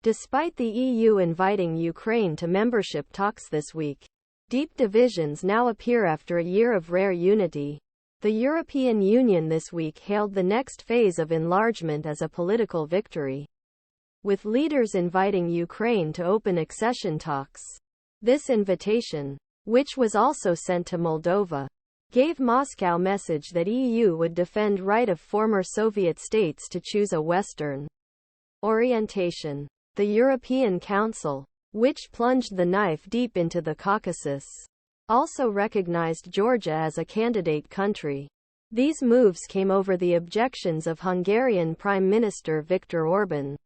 Despite the EU inviting Ukraine to membership talks this week, deep divisions now appear after a year of rare unity. The European Union this week hailed the next phase of enlargement as a political victory, with leaders inviting Ukraine to open accession talks. This invitation, which was also sent to Moldova, gave Moscow message that EU would defend right of former Soviet states to choose a Western orientation. The European Council, which plunged the knife deep into the Caucasus, also recognized Georgia as a candidate country. These moves came over the objections of Hungarian Prime Minister Viktor Orban,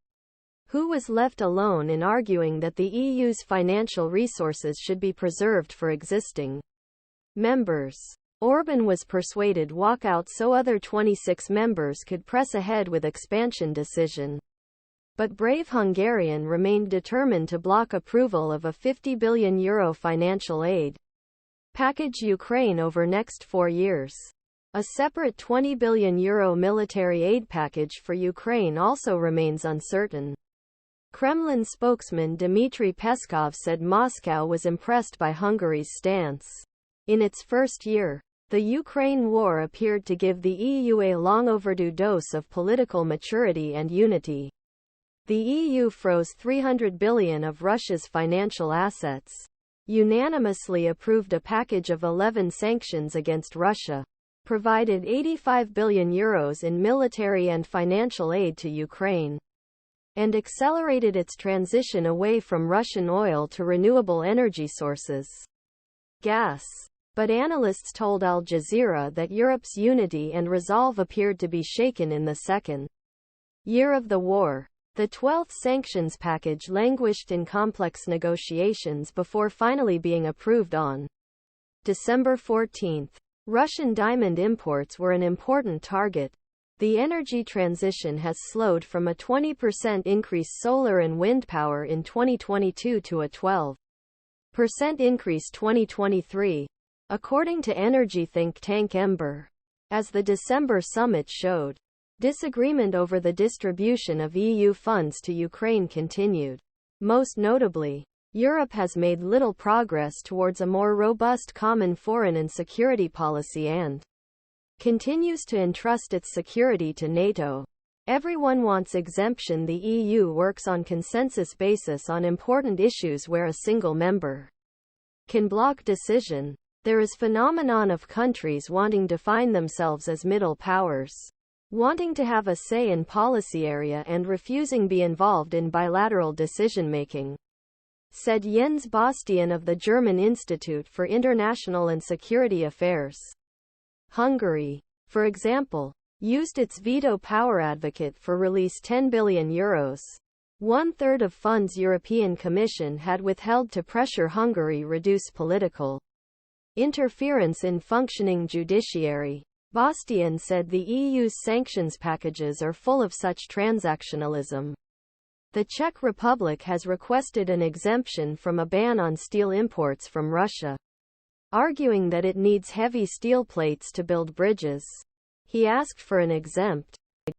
who was left alone in arguing that the EU's financial resources should be preserved for existing members. Orban was persuaded walk out so other 26 members could press ahead with expansion decision. But brave Hungarian remained determined to block approval of a €50 billion financial aid package Ukraine over next 4 years. A separate €20 billion military aid package for Ukraine also remains uncertain. Kremlin spokesman Dmitry Peskov said Moscow was impressed by Hungary's stance. In its first year, the Ukraine war appeared to give the EU a long overdue dose of political maturity and unity. The EU froze $300 billion of Russia's financial assets, unanimously approved a package of 11 sanctions against Russia, provided €85 billion in military and financial aid to Ukraine, and accelerated its transition away from Russian oil to renewable energy sources, gas. But analysts told Al Jazeera that Europe's unity and resolve appeared to be shaken in the second year of the war. The 12th sanctions package languished in complex negotiations before finally being approved on December 14. Russian diamond imports were an important target. The energy transition has slowed from a 20% increase solar and wind power in 2022 to a 12% increase 2023, according to energy think tank Ember. As the December summit showed, disagreement over the distribution of EU funds to Ukraine continued. Most notably, Europe has made little progress towards a more robust common foreign and security policy and continues to entrust its security to NATO. Everyone wants exemption. The EU works on consensus basis on important issues where a single member can block decision. There is phenomenon of countries wanting to find themselves as middle powers, wanting to have a say in policy area and refusing be involved in bilateral decision-making, said Jens Bastian of the German Institute for International and Security Affairs. Hungary, for example, used its veto power advocate for release €10 billion, one-third of funds European Commission had withheld to pressure Hungary reduce political interference in functioning judiciary. Bastian said the EU's sanctions packages are full of such transactionalism. The Czech Republic has requested an exemption from a ban on steel imports from Russia, arguing that it needs heavy steel plates to build bridges. He asked for an exempt